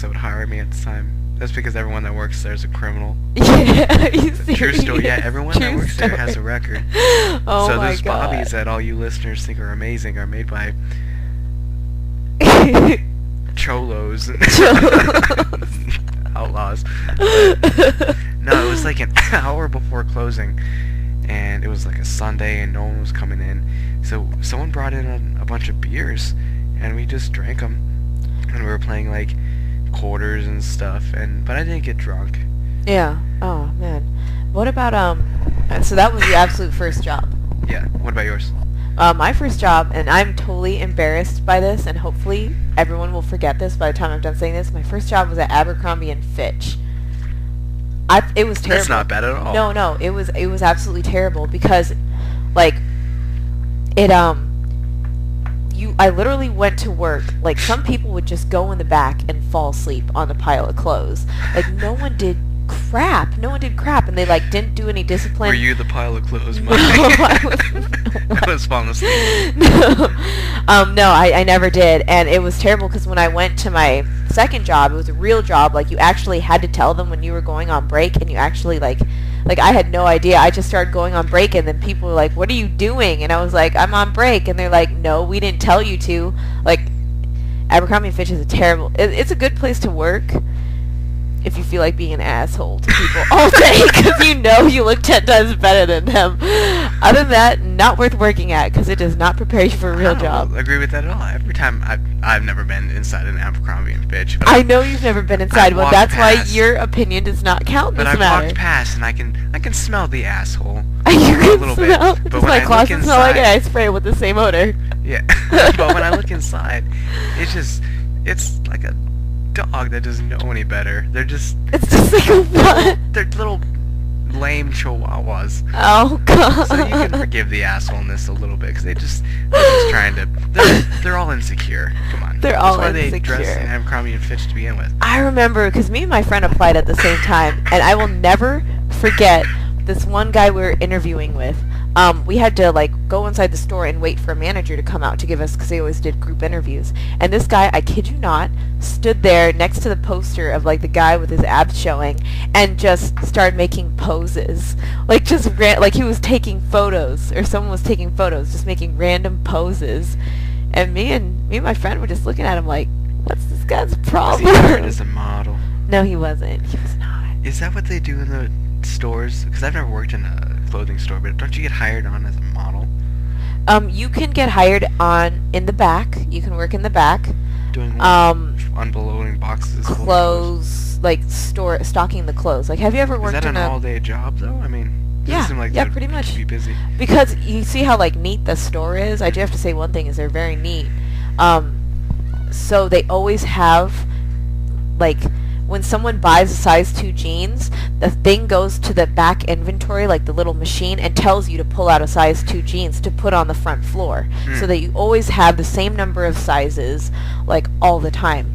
that would hire me at the time. That's because everyone that works there is a criminal. Yeah, are you serious? True story. Yeah, everyone that works there has a record. Oh so my those god. bobbies that all you listeners think are amazing are made by cholos. Outlaws. No, it was like an hour before closing, and it was like a Sunday, and no one was coming in. So someone brought in a bunch of beers, and we just drank them, and we were playing like quarters and stuff. But I didn't get drunk. Yeah. Oh man. What about so that was your absolute first job. Yeah. What about yours? My first job, and I'm totally embarrassed by this, and hopefully everyone will forget this by the time I'm done saying this. My first job was at Abercrombie and Fitch. It was terrible. That's not bad at all. No, it was absolutely terrible because, like, I literally went to work. Like, some people would just go in the back and fall asleep on the pile of clothes. Like, no one did crap, and they like didn't do any discipline. Were you the pile of clothes, No, Mike? I I was falling asleep. No, I never did, and it was terrible because when I went to my second job, it was a real job. Like, you actually had to tell them when you were going on break, and you actually like I had no idea. I just started going on break, and then people were like, "What are you doing?" And I was like, "I'm on break," and they're like, "No, we didn't tell you to." Like, Abercrombie and Fitch is it's a good place to work if you feel like being an asshole to people all day because you know you look 10 times better than them. Other than that, not worth working at because it does not prepare you for a real job. I don't agree with that at all. Every time I've never been inside an Abercrombie and Fitch. But I know you've never been inside, but that's why past. your opinion does not count in But this I've matter. walked past and I can smell the asshole. You a can little smell. bit. But Does when my I look closet smell like it? inside, I spray it with the same odor. yeah. But when I look inside, it's like a dog that doesn't know any better. They're just It's just like a what? they're little lame chihuahuas. Oh god. So you can forgive the assholeness a little bit because they're just trying to. They're all insecure. Come on. They're all That's why they insecure. dress in Abercrombie and Fitch to begin with. I remember because me and my friend applied at the same time, and I will never forget this one guy we were interviewing with. We had to like go inside the store and wait for a manager to come out to give us, because they always did group interviews. And this guy, I kid you not, stood there next to the poster of like the guy with his abs showing, and just started making poses. Like like he was taking photos, or someone was taking photos, just making random poses. And me and my friend were just looking at him like, what's this guy's Was problem? he hired as a model? No, he wasn't. He was not. Is that what they do in the stores? Because I've never worked in a clothing store, but don't you get hired on as a model? You can get hired in the back. You can work in the back. Doing what? Unloading boxes. full of Clothes, like stocking the clothes. Like, have you ever Is worked that in an a? all-day job though? I mean, it Yeah, doesn't seem like yeah, that pretty would much. Be busy. Because you see how like neat the store is. I do have to say one thing is they're very neat. So they always have like, when someone buys a size 2 jeans, the thing goes to the back inventory, like the little machine, and tells you to pull out a size 2 jeans to put on the front floor, so that you always have the same number of sizes, like, all the time.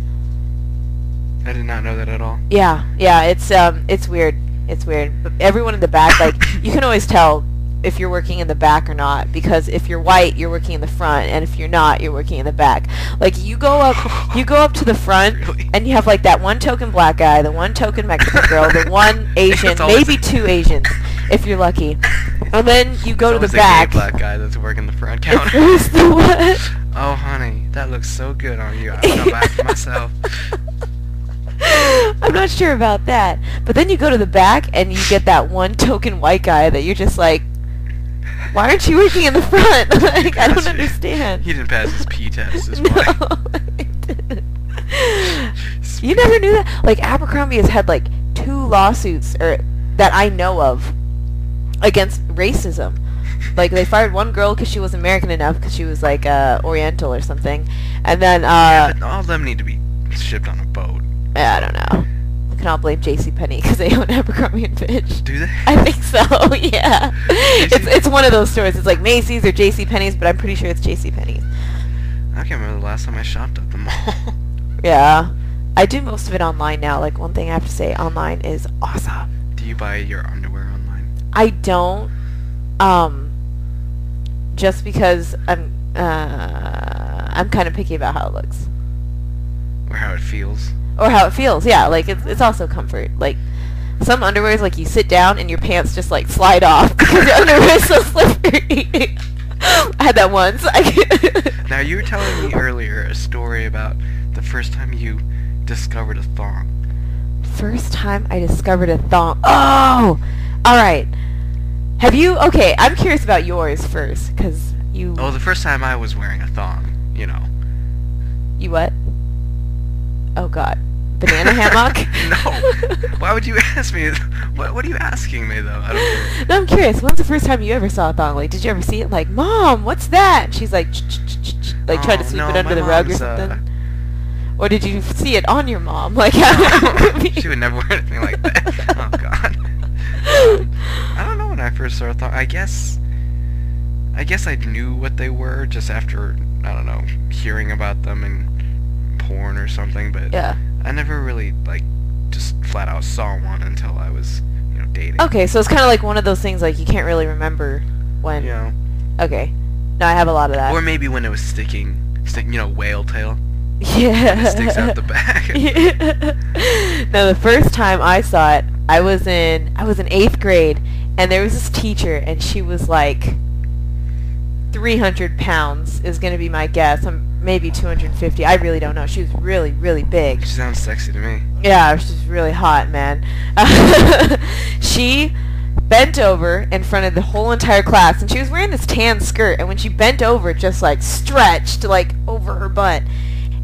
I did not know that at all. Yeah, it's weird. It's weird. But everyone in the back, like, you can always tell if you're working in the back or not, because if you're white, you're working in the front, and if you're not, you're working in the back. Like, you go up to the front, Really? and you have like that one token black guy, the one token Mexican girl, the one Asian, It's always maybe 2 Asians, if you're lucky. And then you go to the It's always back. a gay black guy that's working the front counter. It's the what? Oh, honey, that looks so good on you. I'll come back for myself. I'm not sure about that. But then you go to the back, and you get that one token white guy that you're just like, why aren't you working in the front? Like, I don't understand. He didn't pass his P test, is No, why. he didn't. You never knew that? Like, Abercrombie has had like 2 lawsuits that I know of against racism. Like, they fired one girl because she wasn't American enough, because she was like Oriental or something, and then But all of them need to be shipped on a boat. I don't know. We can all blame JCPenney because they own Abercrombie and Fitch. Do they? I think so. Yeah. It's one of those stores. It's like Macy's or JCPenney's, but I'm pretty sure it's JCPenney's. I can't remember the last time I shopped at the mall. Yeah. I do most of it online now. Like, one thing I have to say, online is awesome. Do you buy your underwear online? I don't, just because I'm kind of picky about how it looks. Or how it feels? Or how it feels, yeah. Like, it's also comfort. Like, some underwear is like you sit down and your pants just, like, slide off because your underwear is so slippery. I had that once. Now, you were telling me earlier a story about the first time you discovered a thong. First time I discovered a thong. Oh! Alright. Have you... Okay, I'm curious about yours first, because you... Oh, the first time I was wearing a thong, you know. You what? Oh, God. Banana hammock? No. Why would you ask me? What are you asking me, though? I don't know. No, I'm curious. When's the first time you ever saw a thong? Like, did you ever see it? Like, Mom, what's that? And she's like, like, trying to sweep it under the rug or something? Or did you see it on your mom? Like, she would never wear anything like that. Oh, God. I don't know when I first saw a thong. I guess I knew what they were just after, I don't know, hearing about them in porn or something, but yeah. I never really, like, just flat out saw one until I was, you know, dating. Okay, so it's kind of like one of those things, like, you can't really remember when... Yeah. Okay. No, I have a lot of that. Or maybe when it was sticking, you know, whale tail. Yeah. When it sticks out the back. Yeah. No, the first time I saw it, I was in 8th grade, and there was this teacher, and she was like 300 pounds is going to be my guess. Maybe 250. I really don't know. She was really, really big. She sounds sexy to me. Yeah, she's really hot, man. She bent over in front of the whole entire class, and she was wearing this tan skirt, and when she bent over, it just, like, stretched, like, over her butt.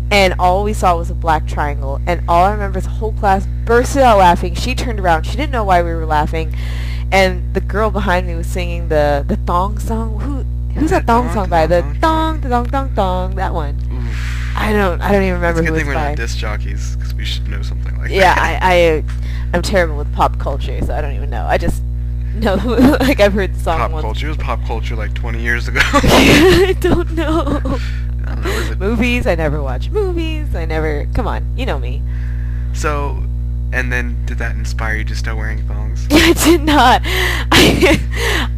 And all we saw was a black triangle, and all I remember is the whole class bursted out laughing. She turned around. She didn't know why we were laughing. And the girl behind me was singing the thong song. Who's that thong song by? The thong, that one. Oof. I don't even remember who it's by. It's a good thing we're not disc jockeys, because we should know something like that. Yeah, I'm terrible with pop culture, so I don't even know. I just know, like, I've heard the song once. Pop culture? It was pop culture like 20 years ago. I don't know. I don't know, is it? Movies, I never watch movies. Come on, you know me. So, and then did that inspire you to start wearing thongs? I did not.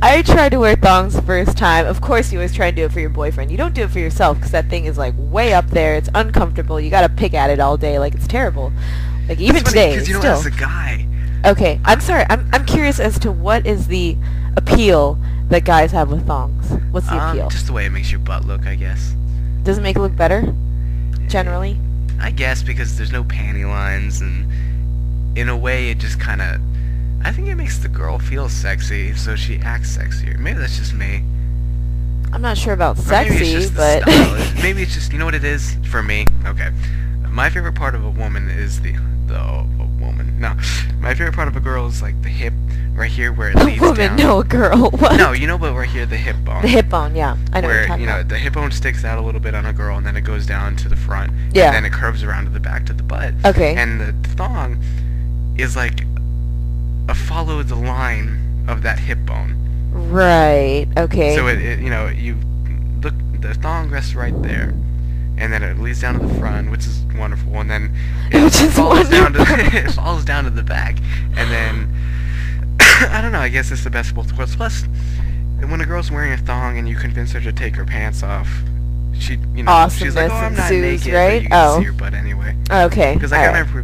I tried to wear thongs the first time. Of course, you always try and do it for your boyfriend. You don't do it for yourself because that thing is, like, way up there. It's uncomfortable. You gotta pick at it all day. Like, it's terrible. Like, even today, because you know, as a guy. Okay, I'm sorry. I'm curious as to what is the appeal that guys have with thongs. What's the appeal? Just the way it makes your butt look, I guess. Does it make it look better? Generally? I guess because there's no panty lines, and in a way it just kind of... I think it makes the girl feel sexy, so she acts sexier. Maybe that's just me. I'm not sure about sexy, maybe it's just but... the style. Maybe it's just... You know what it is? For me? Okay. My favorite part of a woman is the woman. No. My favorite part of a girl is, like, the hip right here where it leads down. A woman, no, a girl. What? No, you know, but right here, the hip bone. The hip bone, yeah. I know where, what you're talking about. the hip bone sticks out a little bit on a girl, and then it goes down to the front. Yeah. And then it curves around to the back to the butt. Okay. And the thong is, like, a follow the line of that hip bone. Right, okay. So, you look, the thong rests right there. And then it leads down to the front, which is wonderful, and then it falls down to the back, and then I don't know. I guess it's the best of both worlds. Plus, when a girl's wearing a thong and you convince her to take her pants off, she's like, "Oh, I'm not naked," right? But you can see her butt anyway. Okay. Because I remember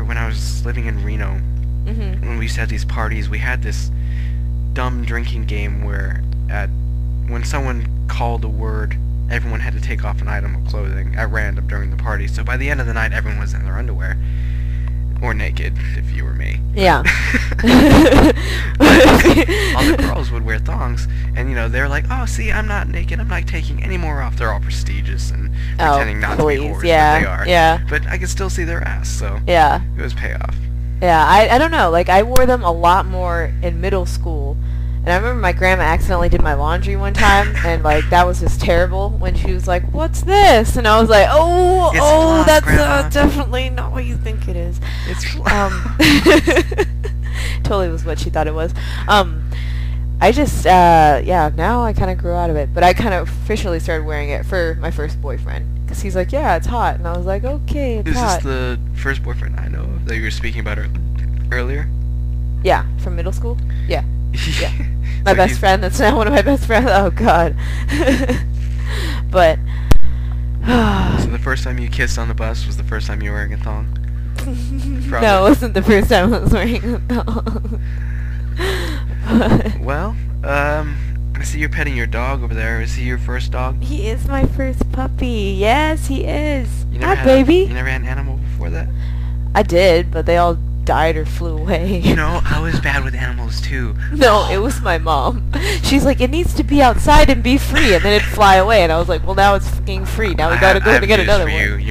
when I was living in Reno, when we used to have these parties, we had this dumb drinking game where when someone called a word, everyone had to take off an item of clothing at random during the party. So by the end of the night, everyone was in their underwear. Or naked, if you were me. Yeah. All the girls would wear thongs, and, they're like, "Oh, see, I'm not naked, I'm not taking any more off." They're all prestigious and pretending not to be whores, but they are. Yeah. But I could still see their ass, so yeah. It was payoff. Yeah, I don't know. Like, I wore them a lot more in middle school. And I remember my grandma accidentally did my laundry one time, and, like, that was just terrible when she was like, "What's this?" And I was like, oh, that's definitely not what you think it is. It's totally was what she thought it was. I just, now I kind of grew out of it. But I kind of officially started wearing it for my first boyfriend. Because he's like, "Yeah, it's hot." And I was like, "Okay, it's hot." Is this the first boyfriend I know of that you were speaking about earlier? Yeah, from middle school? Yeah. Yeah. My best friend, that's now one of my best friends. Oh, God. But... So the first time you kissed on the bus was the first time you were wearing a thong? Probably. No, it wasn't the first time I was wearing a thong. Well, I see you're petting your dog over there. Is he your first dog? He is my first puppy. Yes, he is. You never Hi, had baby. You never had an animal before that? I did, but they all died or flew away. You know, I was bad with animals too. No, it was my mom. She's like, it needs to be outside and be free, and then it'd fly away. And I was like, well, now it's fucking free. Now we gotta go to get another one. You